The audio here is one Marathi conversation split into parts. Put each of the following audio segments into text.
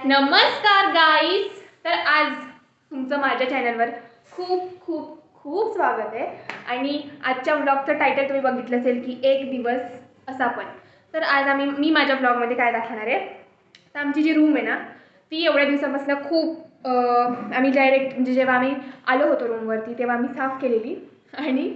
नमस्कार गाईज. तर आज तुमचं माझ्या चॅनलवर खूप खूप खूप स्वागत आहे. आणि आजच्या व्लॉगचं टायटल तुम्ही बघितलं असेल की एक दिवस असा पण. तर आज मी माझ्या व्लॉगमध्ये काय दाखवणार आहे, तर आमची जी रूम आहे ना ती एवढ्या दिवसापासून खूप आम्ही डायरेक्ट म्हणजे जेव्हा आम्ही आलो होतो रूमवरती तेव्हा आम्ही साफ केलेली. आणि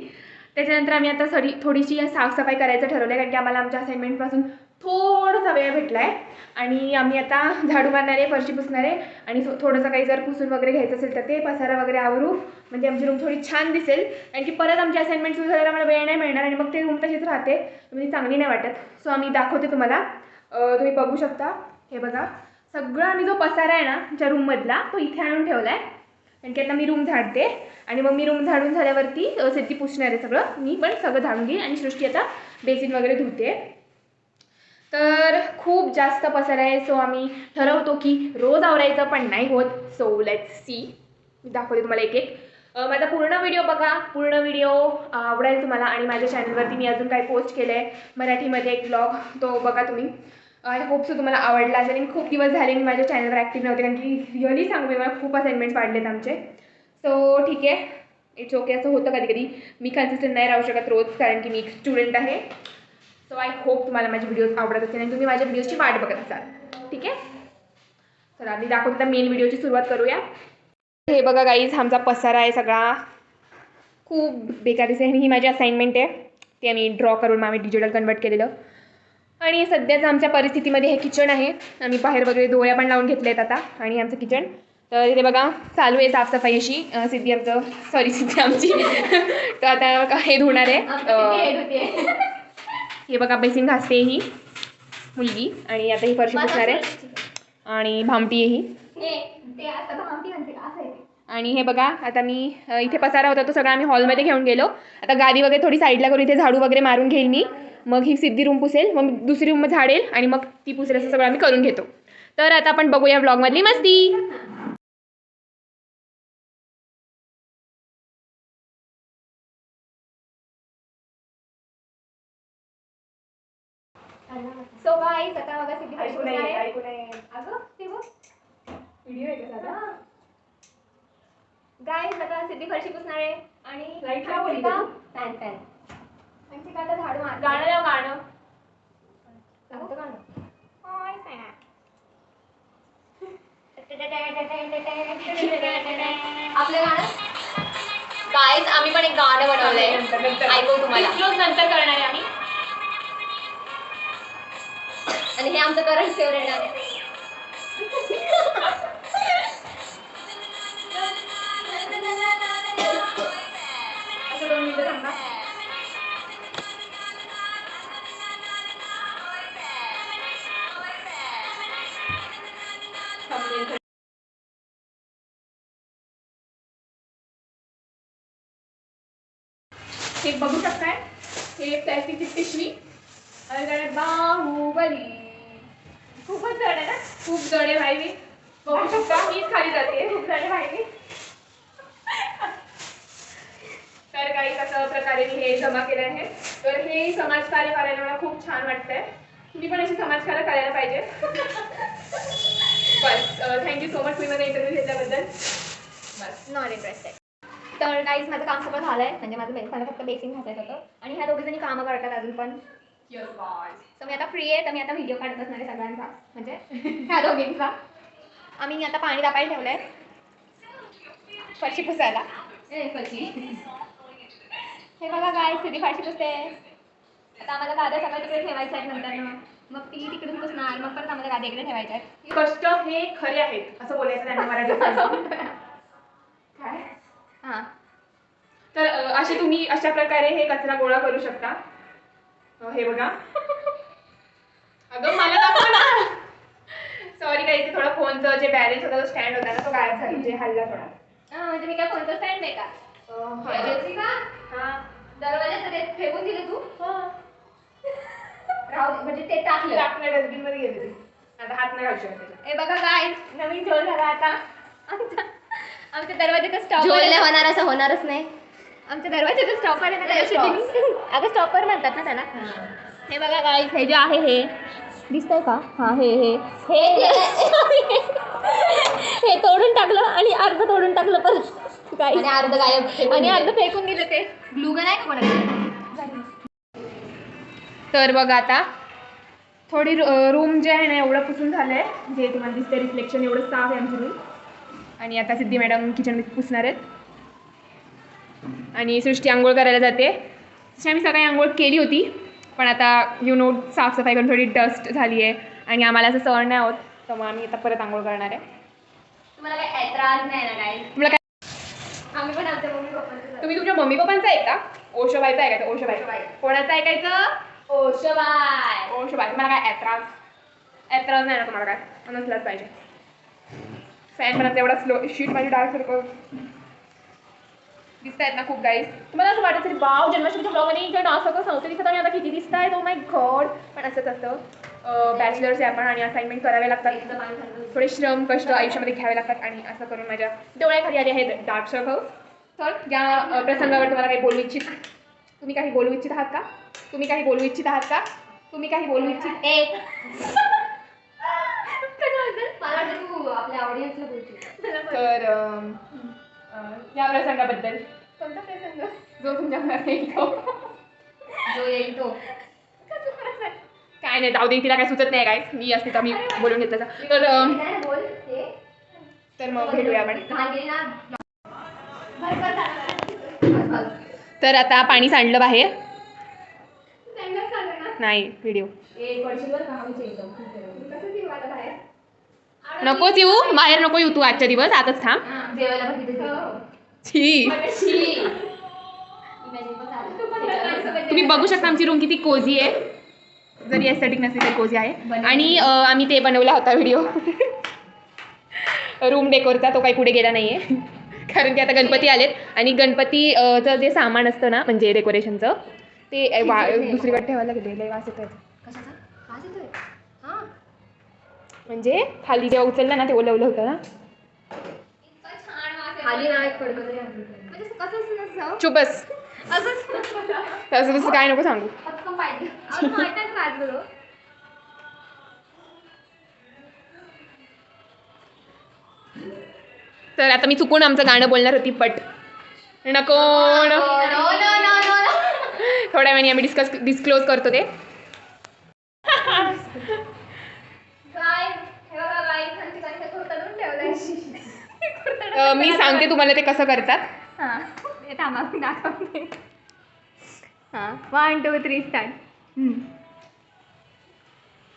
त्याच्यानंतर आम्ही आता थोडीशी साफसफाई करायचं ठरवलं आहे, कारण की आम्हाला आमच्या असाइनमेंटपासून थोडासा वेळ भेटला आहे. आणि आम्ही आता झाडू मारणार आहे, फरशी पुसणार आहे आणि थोडंसं काही जर पुसून वगैरे घ्यायचं असेल तर ते पसारा वगैरे आवरू, म्हणजे आमची रूम थोडी छान दिसेल. कारण की परत आमची असाइनमेंट सुरू झाल्यावर आम्हाला वेळ नाही मिळणार आणि मग ते रूम तशीच राहते, म्हणजे चांगली नाही वाटत. सो आम्ही दाखवते तुम्हाला, तुम्ही बघू शकता. हे बघा, सगळं आम्ही जो पसारा आहे ना आमच्या रूममधला तो इथे आणून ठेवला आहे. कारण की आता मी रूम झाडते आणि मग मी रूम झाडून झाल्यावरती सिद्धी पुसणार आहे सगळं. मी पण सगळं झाडून घेईन आणि सृष्टी आता बेसिन वगैरे धुते. तर खूप जास्त पसारा आहे. सो आम्ही ठरवतो की रोज आवरायचं, पण नाही होत. So let's see. मी दाखवते तुम्हाला एक एक. माझा पूर्ण व्हिडिओ बघा, पूर्ण व्हिडिओ आवडेल तुम्हाला. आणि माझ्या चॅनलवरती मी अजून काही पोस्ट केलं आहे मराठीमध्ये एक ब्लॉग, तो बघा तुम्ही. आय होप सो तुम्हाला आवडला असेल. आणि खूप दिवस झाले मी माझ्या चॅनलवर ॲक्टिव्ह नव्हते, कारण की रिअली सांगू मी, मला खूप असाइनमेंट्स वाढलेत आमचे. सो ठीक आहे, इट्स ओके. असं होतं कधी कधी. मी कन्सिस्टंट नाही राहू शकत रोज, कारण की मी एक स्टुडंट आहे. सो आय होप तुम्हाला माझे व्हिडिओज आवडत असेल आणि तुम्ही माझ्या व्हिडिओची वाट बघत असाल. ठीक आहे, चला आम्ही दाखवतो मेन व्हिडिओची सुरुवात करूया. हे बघा गाईज, आमचा पसारा आहे सगळा, खूप बेकार दिसते. आणि ही माझी असाइनमेंट आहे, ते आम्ही ड्रॉ करून आम्ही डिजिटल कन्वर्ट केलेलं. आणि सध्याचं आमच्या परिस्थितीमध्ये हे किचन आहे. आम्ही बाहेर वगैरे दोऱ्या पण लावून घेतल्या आहेत आता. आणि आमचं किचन, तर इथे बघा चालू आहे साफसफाई अशी. सिद्धी सिद्धी आमची तर आता हे धुणार आहे. हे बघा बेसिन घासते ही मुलगी. आणि आता ही फरशी पुसणार आहे. आणि भामटी आहे ही. आणि हे बघा, आता मी इथे पसारा होता तो सगळा आम्ही हॉलमध्ये घेऊन गेलो. आता गादी वगैरे थोडी साईडला करून इथे झाडू वगैरे मारून घेईल मी. मग ही सिद्धी रूम पुसेल, मग दुसरी रूम झाडेल आणि मग ती पुसेल. असं सगळं आम्ही करून घेतो. तर आता आपण बघूया व्लॉगमधली मस्ती. सो गाईस, आता बघा सिद्धी फरशी पुसणार आहे. अगं ते बघ व्हिडिओ आहे का साधा. गाईस, आता सिद्धी फरशी पुसणार आहे. आणि लाईट लावली का फॅन आणखी का आता झाडू मार. गाणं लाव, गाणं कोणतं गाणं. आपलं गाणं. गाईस, आम्ही पण एक गाणं बनवलंय, ऐकू तुम्हाला. नंतर करणार आहे आम्ही. आणि हे आमचं करंट फेवरेट आहे. असं 2 मिनिटं थांबा. हे बघू शकताय, हे प्लॅस्टिकची पिशवी. बाहुबली खूपच जड आहे ना, खूप जड आहे भाई. मी बघू शकता, मीच खाली जाते, खूप जड आहे भाई मी. तर काही कसं प्रकारे मी हे जमा केलं आहे. तर हे समाजकार्य करायला मला खूप छान वाटतंय. तुम्ही पण अशी समाजकार्य करायला पाहिजे. बस, थँक्यू सो मच तुम्ही मला इंटरव्ह्यू घेतल्याबद्दल. बस, नॉट इंटरेस्टेड. तर गाईज, माझं काम सगळं झालं आहे, म्हणजे माझं मला फक्त बेसिंग घासायचं होतं. आणि ह्या दोघीजणी कामं करतात अजून पण. तर मी आता फ्री आहे, तर मी आता व्हिडिओ काढत असणार आहे सगळ्यांचा, म्हणजे ह्या दोघींचा. आम्ही आता पाणी तापायला ठेवलं आहे फरशी पुसायला. हे बघा गाईज, सिद्धी फरशी पुसते. आता आम्हाला गाद्या सगळ्या तिकडे ठेवायच्या आहेत नंतर ना. मग ती तिकडून पुसणार, मग परत आम्हाला गाद्या इकडे ठेवायच्या आहेत. कष्ट हे खरे आहेत असं बोलायचं त्यांना मराठीत. काय हां, तर असे तुम्ही अशा प्रकारे हे कचरा गोळा करू शकता. हे बघा. अगं मला दाखव ना. सॉरी काही, थोडा फोनचं जे बॅलन्स होता, तो स्टँड होता ना, तो गायब झाला, म्हणजे हल्ला थोडा. म्हणजे मी काय फोनचं स्टँड नाही का. हां, दरवाजात फेकून दिले तू. राहू, म्हणजे ते टाकलं डस्टबिन मध्ये गेले ते. आता हात नाही घालू शकत. हे बघा काय नवीन झोल झाला आता आमच्या दरवाजाचा स्टॉप होणार, असं होणारच नाही. आमच्या दरवाजाचा स्टॉपर आहे ना, अगं स्टॉपर म्हणतात ना त्याला. हे बघा गाईस, हे जे आहे हे दिसतंय का? हां हे हे हे हे तोडून टाकलं आणि अर्ध तोडून टाकलं परत काय आणि अर्ध गायब आणि अर्ध फेकून दिलं ते. ग्लू गन आहे का कोणाकडे? तर बघा आता थोडी रूम जे आहे ना एवढं पुसून झालं आहे, जे तुम्हाला दिसते रिफ्लेक्शन एवढं साफ आहे आमची रूम. आणि आता सिद्धी मॅडम किचनमध्ये पुसणार आहेत आणि सृष्टी आंघोळ करायला जाते. तशी आम्ही सकाळी आंघोळ केली होती, पण आता साफसफाई करून थोडी डस्ट झाली आहे आणि आम्हाला असं सहन नाही होत, तर मग आम्ही आता परत आंघोळ करणार आहे. तुम्हाला काही त्रास नाही ना काय? तुम्हाला काय, आम्ही पण आमच्या मम्मी पप्पांचं. तुम्ही तुमच्या मम्मी पप्पांचं आहे का? ओशोबाईचं ऐकायचं, ओशोबाई. कोणाचं ऐकायचं? ओशोबाय. ओशोबाई. तुम्हाला काय ऐत्रास नाही ना तुम्हाला काय? नसलाच पाहिजे. फॅन पण एवढा स्लो शीट माझी डार्क सर्कल दिसत आहेत ना खूप गाईज. तुम्हाला असं वाटत असेल वाव जन्माष्टमीच्या ब्लॉगमध्ये इथे डार्क सर्कल नव्हते दिसत आणि आता किती दिसत आहेत. Oh my God. पण असंच असतं, बॅचलर्स आहे आपण आणि असाइनमेंट करावे लागतात, थोडे श्रम कष्ट आयुष्यामध्ये घ्यावे लागतात आणि असं करून माझ्या डोळ्याखाली आले आहेत डार्क सर्कल. तर या प्रसंगावर तुम्हाला काही बोलू इच्छित, तुम्ही काही बोलू इच्छित आहात का? तुम्ही काही बोलू इच्छित आहात का? तुम्ही काही बोलू इच्छित आपल्या ऑडियन्सला बोलतो. तर या प्रसंगाबद्दल कोणता प्रसंग जो तुमच्या मनात येईल तो? जो येईल तो काय नाही, जाऊ दे, तिला काय सुचत नाही काय. मी असते तर मी बोलून घेतलं तर मग भेटूया आपण. तर आता पाणी सांडलं बाहेर. नाही व्हिडिओ नकोच येऊ बाहेर, नको येऊ तू आजच्या दिवस, आताच थांब. छी. तुम्ही बघू शकता आमची रूम किती कोझी आहे, जरी एस्थेटिक नसली तरी कोझी आहे. आणि आम्ही ते बनवला होता व्हिडिओ रूम डेकोरचा, तो काही पुढे गेला नाही आहे कारण की आता गणपती आलेत आणि गणपतीचं जे सामान असतं ना म्हणजे डेकोरेशनचं ते दुसरीकडे ठेवायला गेले. वास येतोय. म्हणजे खाली जेव्हा उचललं ना ते ओलं होतं ना. चुपस, तसं काय नको सांगू. तर आता मी चुकून आमचं गाणं बोलणार होती, बट नको, थोड्या वेळाने आम्ही डिस्क्लोज करतो ते. मी सांगते तुम्हाला ते कसं करतात. दाखवते. 1 2 3 स्टार्ट.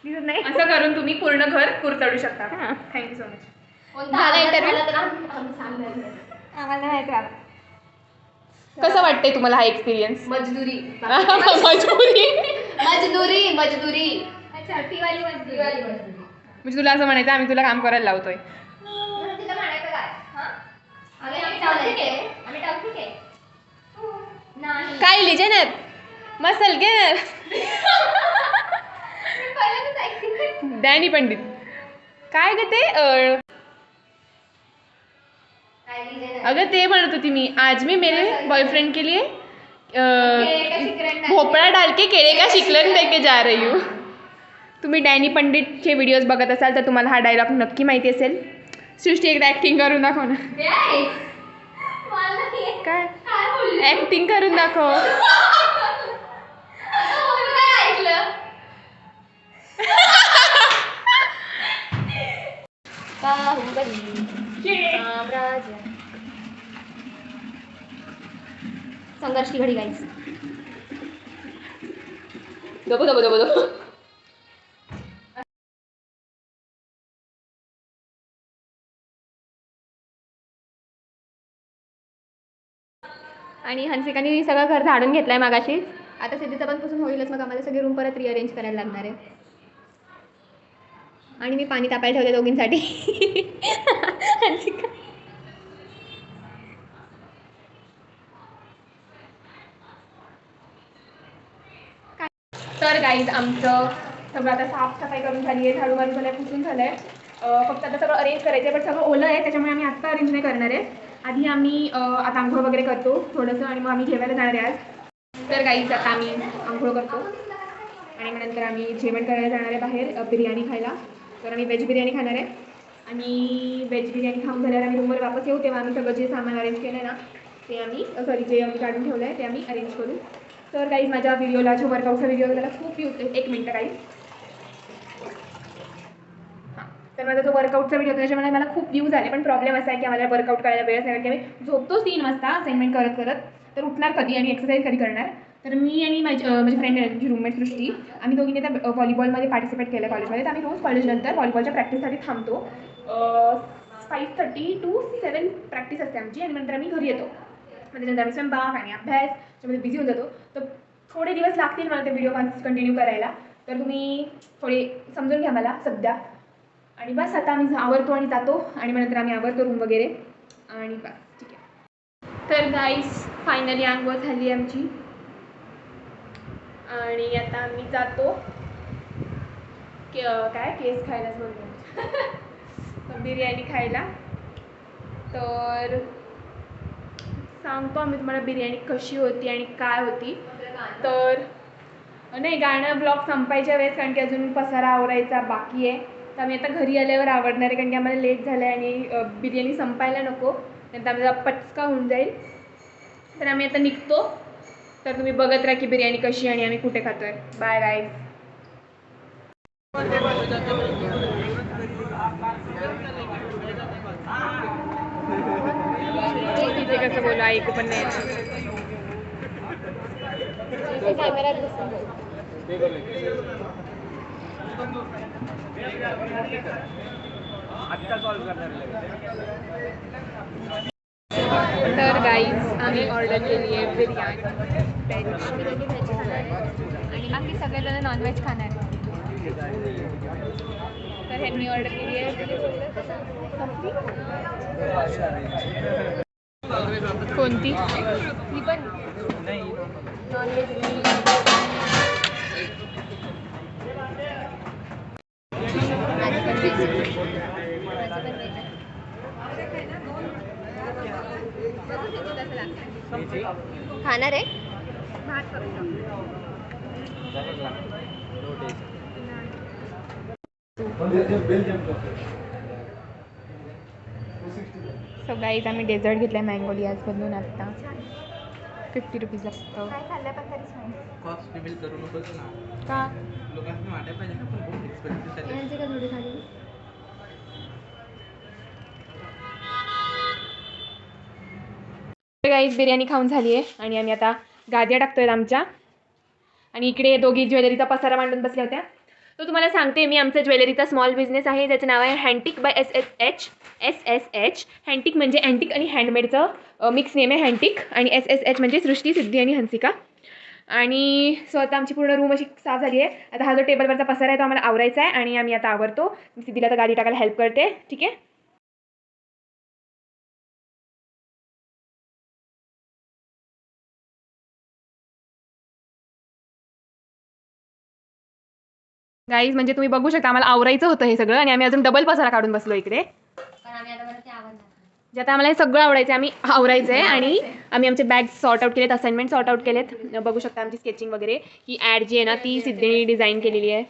दिसत नाही. असं करून तुम्ही पूर्ण घर कुरतडू शकता. Thank you so much. झाला इंटरव्ह्यू. आम्हाला माहिती आहे. कसं वाटतंय तुम्हाला हा एक्सपिरियन्स? मजदुरी. अच्छा, ती वाली मजदुरी. म्हणजे तुला असं म्हणायचं आम्ही तुला काम करायला लावतोय. काय लिजेनत मसल गे डॅनी पंडित काय ग ते अगं ते म्हणत होती मी, आज मी मेरे बॉयफ्रेंड के लिए भोपळा डाल के केळे का शिकलन लेके जा रही हूँ. तुम्ही डॅनी पंडितचे व्हिडिओज बघत असाल तर तुम्हाला हा डायलॉग नक्की माहिती असेल. सृष्टी एकदा ॲक्टिंग करून दाखव ना. काय ॲक्टिंग करून दाखव. संघर्ष की घड़ी गाइस. दबो दबो दबो दबो. आणि हंसिकाने सगळं घर झाडून घेतलंय मागाशी. आता सिद्धीचं पण पासून होईलच, मग आम्हाला सगळे रूम परत रिअरेंज करायला लागणार आहे. आणि मी पाणी तापायला ठेवते दोघींसाठी. हंसिका तर गाईज आमचं सगळं आता साफसफाई करून झाली आहे, झाडू मारून झालं, पुसून झालं आहे. फक्त आता सगळं अरेंज करायचं आहे, पण सगळं ओलं आहे त्याच्यामुळे आम्ही आत्ता अरेंज नाही करणार आहे. आधी आम्ही आता आंघोळ वगैरे करतो थोडंसं आणि मग आम्ही जेवायला जाणार आहे आज. तर गाईज आता आम्ही आंघोळ करतो आणि मग नंतर आम्ही जेवण करायला जाणार आहे बाहेर बिर्याणी खायला. तर आम्ही व्हेज बिर्याणी खाणार आहे आणि व्हेज बिर्याणी खाऊन झाल्यावर आम्ही रूमवर वापस येऊ. तेव्हा आम्ही सगळं जे सामान अरेंज केलं आहे ना ते आम्ही जे आम्ही काढून ठेवलं आहे ते आम्ही अरेंज करू. तर काही माझ्या व्हिडिओला जो वर्कआउटचा व्हिडिओ त्याला खूप व्ह्यूज. एक मिनटं काही तर माझा जो वर्कआउटचा व्हिडिओ त्याच्यामध्ये मला खूप व्ह्यूज आले. पण प्रॉब्लेम असा आहे की आम्हाला वर्कआउट करायला वेळच नाही, कारण की मी झोपतोच 3 वाजता असाइनमेंट करत करत. तर उठणार कधी आणि एक्सरसाइज कधी करणार. तर मी आणि माझी फ्रेंड आहे, माझी रूममेट सृष्टी, आम्ही दोघींनी त्या व्हॉलीबॉलमध्ये पार्टिसिपेट केलं कॉलेजमध्ये. तर आम्ही रोज कॉलेजनंतर व्हॉलीबॉलच्या प्रॅक्टिससाठी थांबतो. 5:30 to 7 प्रॅक्टिस असते आमची आणि नंतर आम्ही घरी येतो. मग त्याच्यानंतर आम्ही स्वयंपाक आणि अभ्यास त्याच्यामध्ये बिझी होऊन जातो. तर थोडे दिवस लागतील मला ते व्हिडिओ कंटिन्यू करायला. तर तुम्ही थोडे समजून घ्या मला सध्या. आणि बस आता आम्ही आवरतो आणि जातो आणि मग नंतर आम्ही आवरतो रूम वगैरे आणि बस ठीक आहे. तर गाईस फायनली आंघोळ झाली आमची आणि आता आम्ही जातो काय केस खायलाच बोलतो बिर्याणी खायला. तर सांगतो आम्ही तुम्हाला बिर्याणी कशी होती आणि काय होती. तर नाही, गाणं ब्लॉग संपायच्या वेळेस, कारण की अजून पसारा आवरायचा बाकी आहे. तर आम्ही आता घरी आल्यावर आवडणार आहे, कारण की आम्हाला लेट झालं आहे आणि बिर्याणी संपायला नको, नंतर आम्हाला पचका होऊन जाईल. तर आम्ही आता निघतो. तर तुम्ही बघत राहा की बिर्याणी कशी आणि आम्ही कुठे खातो आहे. Bye guys. तिथे कसं बोलू, ऐकू पण नाही. कॅमेऱ्यात तर गाईज आम्ही ऑर्डर केली आहे बिर्याणी आणि बाकी सगळेजण नॉनव्हेज खाणार. तर ह्यांनी ऑर्डर केली आहे कोणती. मी पण नॉनव्हेज खाणार आहे. सो गाईज आम्ही डेझर्ट घेतला आहे मँगो लियाजमधून आत्ता 50 रुपीजला फक्त. काय खाल्लं पण तरीच नाही. कॉस्ट रिव्हील करू नकोस ना. का लोकांनी वाटायला पाहिजे ना, पण खूप एक्सपेन्सिव्ह झाले. यांची का थोडी खाली. गाईज बिर्याणी खाऊन झाली आहे आणि आम्ही आता गाद्या टाकतोय आमच्या. आणि इकडे दोघी ज्वेलरीचा पसारा मांडून बसल्या होत्या. तो तुम्हाला सांगते मी, आमचा ज्वेलरीचा स्मॉल बिझनेस आहे ज्याचं नाव आहे हँटिक बाय SSH. हँटिक म्हणजे अँटिक आणि हँडमेडचं मिक्स नेम आहे हँटिक. आणि SSH म्हणजे सृष्टी, सिद्धी आणि हंसिका. आणि सो आता आमची पूर्ण रूम अशी साफ झाली आहे. आता हा जो टेबलवरचा पसारा आहे तो आम्हाला आवरायचा आहे आणि आम्ही आता आवरतो. मी सिद्धीला तर गाडी टाकायला हेल्प करते. ठीक आहे. गाईज म्हणजे तुम्ही बघू शकता आम्हाला आवरायचं होतं हे सगळं आणि आम्ही अजून डबल पसारा काढून बसलो इकडे. पण आम्ही आता ते आवडणार. जे आता आम्हाला हे सगळं आवडायचं आम्ही आवरायचं आहे आणि आम्ही आमचे बॅग्स सॉर्ट आउट केलेत, असाइनमेंट सॉर्ट आउट केलेत. बघू शकता आमची स्केचिंग वगैरे. ही ॲड जी आहे ना ती सिद्धीने डिझाईन केलेली आहे,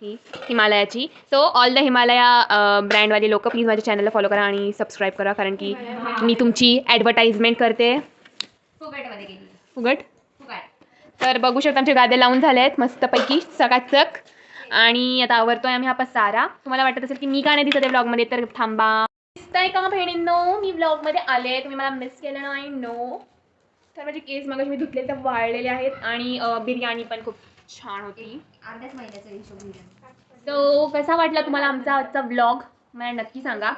ही हिमालयाची. सो ऑल द हिमालया ब्रँडवाले लोक प्लीज माझ्या चॅनलला फॉलो करा आणि सबस्क्राईब करा, कारण की मी तुमची ॲडव्हर्टाइजमेंट करते फुगटमध्ये गेली. फुगट. फुगट. तर बघू शकता आमचे गाद्या लावून झाले आहेत मस्तपैकी चकाचक. आणि आता आवरतोय आम्ही हा पसारा. तुम्हाला वाटत असेल की मी का नाही दिसत आहे ब्लॉगमध्ये, तर थांबा. दिसतंय का बहिणींनो मी ब्लॉगमध्ये आले, तुम्ही मला मिस केलं नाही नो. तर माझे केस मगाशी मी धुतले तर वाळलेले आहेत आणि बिर्याणी पण खूप छान होती. अर्ध्याच महिन्याचा हिशोब. तो कसा वाटला तुम्हाला आमचा आजचा व्लॉग मला नक्की सांगा.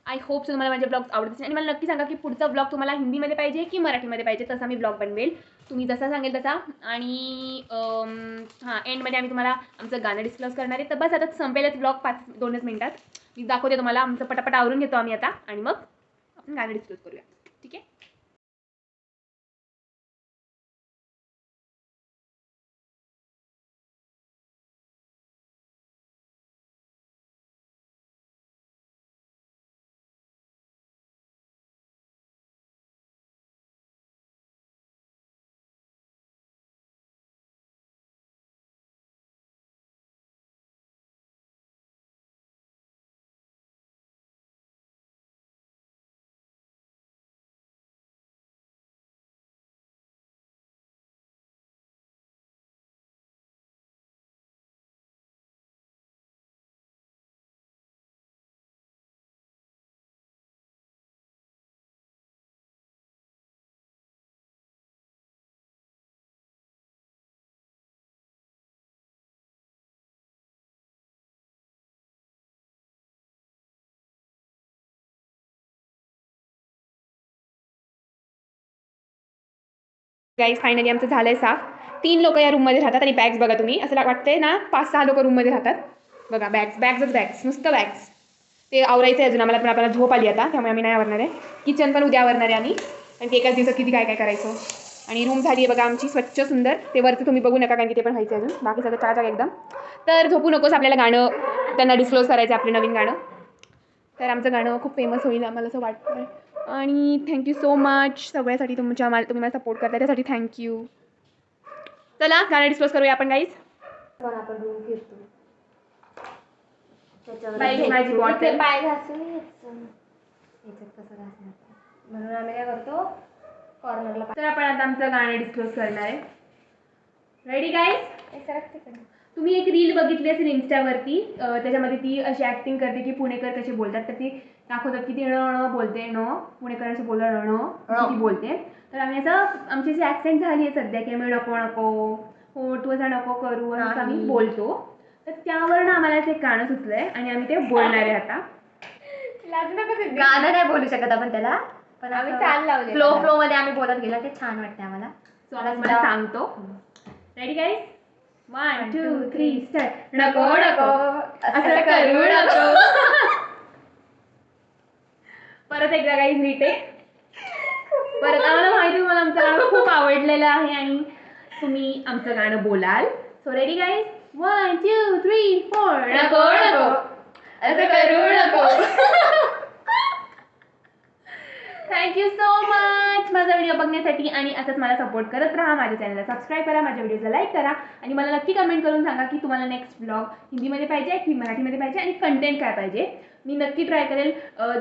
आय होप सो तुम्हाला माझे ब्लॉग्स आवडत असेल आणि मला नक्की सांगा की पुढचा ब्लॉग तुम्हाला हिंदीमध्ये पाहिजे की मराठीमध्ये पाहिजे, तसा मी ब्लॉग बनवेल. तुम्ही जसा सांगेल तसा. आणि हां एंडमध्ये आम्ही तुम्हाला आमचं गाणं डिस्क्लोज करणार आहे. तर बस आता संपेलच ब्लॉग 2 मिनिटात. मी दाखवते तुम्हाला आमचं पटापट आवरून घेतो आम्ही आता आणि मग आपण गाणं डिस्क्लोज करूया. ठीक आहे. गाईज फायनली आमचं झालं आहे साफ. 3 लोक या रूममध्ये राहतात आणि बॅग्स बघा तुम्ही, असं वाटतंय ना 5-6 लोक रूममध्ये राहतात. बघा बॅग्स नुसतं बॅग्स. ते आवरायचं आहे अजून आम्हाला, पण आपल्याला झोप आली आता, त्यामुळे आम्ही नाही आवरणार आहे. किचन पण उद्या आवरणार आहे आम्ही, आणि ते एकाच दिवसात किती काय काय करायचं. आणि रूम झाली आहे बघा आमची स्वच्छ सुंदर. ते वरती तुम्ही बघू नका कारण की ते पण व्हायचं अजून, बाकी सगळं चाक एकदम. तर झोपू नकोस, आपल्याला गाणं त्यांना डिस्क्लोज करायचं आपलं नवीन गाणं. तर आमचं गाणं खूप फेमस होईल आम्हाला असं वाटतं. आणि थँक्यू सो मच सगळ्यासाठी, तुम्ही मला सपोर्ट करता त्यासाठी थँक्यू. चला गाणं डिस्क्लोज करूया आपण गाईज. पण आपण रूम फिरतो बाई, माझी बॉटल. पाय घासून याच्यात कसं घासणार, म्हणून आम्ही काय करतो कॉर्नरला तर आपण आता आमचं गाणं डिस्क्लोज करणार आहे. Ready guys? तुम्ही एक रील बघितली असेल इन्स्टावरती, त्याच्यामध्ये ती अशी ॲक्टिंग करते की पुणेकर कसे बोलतात, तर ती दाखवतात की ती बोलते पुणेकर असे बोलणार ती बोलते. तर आम्ही असं आमची जी ॲक्सेंट झाली आहे सध्या की आम्ही नको हो तू असं नको करू असं आम्ही बोलतो. तर त्यावरनं आम्हाला ते गाणं सुचलं आहे आणि आम्ही ते बोलणार आहे आता. गाणं नाही बोलू शकत आपण त्याला, पण आम्ही चाल लावले फ्लो मध्ये आम्ही बोलत गेलो, ते छान वाटते आम्हाला. सो आता मला सांगतो. Ready guys? 1 2 3 स्टार्ट. नको असं करू नको. परत एकदा गाईज रिटेक. परत आम्हाला माहिती मला आमचं गाणं खूप आवडलेलं आहे आणि तुम्ही आमचं गाणं बोलाल. So ready guys? 1 2 3 4. नको असं करू नको. थँक्यू सो मच माझा व्हिडिओ बघण्यासाठी, आणि असंच मला सपोर्ट करत राहा. माझ्या चॅनलला सबस्क्राईब करा, माझ्या व्हिडिओला लाईक करा, आणि मला नक्की कमेंट करून सांगा की तुम्हाला नेक्स्ट ब्लॉग हिंदीमध्ये पाहिजे की मराठीमध्ये पाहिजे आणि कंटेंट काय पाहिजे. मी नक्की ट्राय करेल.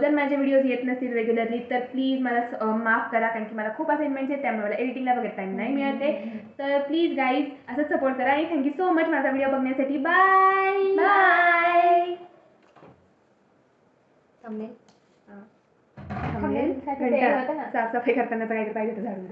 जर माझे व्हिडिओज येत नसतील रेग्युलरली तर प्लीज मला माफ करा, कारण की मला खूप असाइनमेंट्स आहेत, त्यामुळे मला एडिटिंगला वगैरे टाईम नाही मिळते. तर प्लीज गाईज असंच सपोर्ट करा, आणि थँक्यू सो मच माझा व्हिडिओ बघण्यासाठी. Bye bye. साफसफाई करताना काहीतरी पाहिजे होतं झाडून.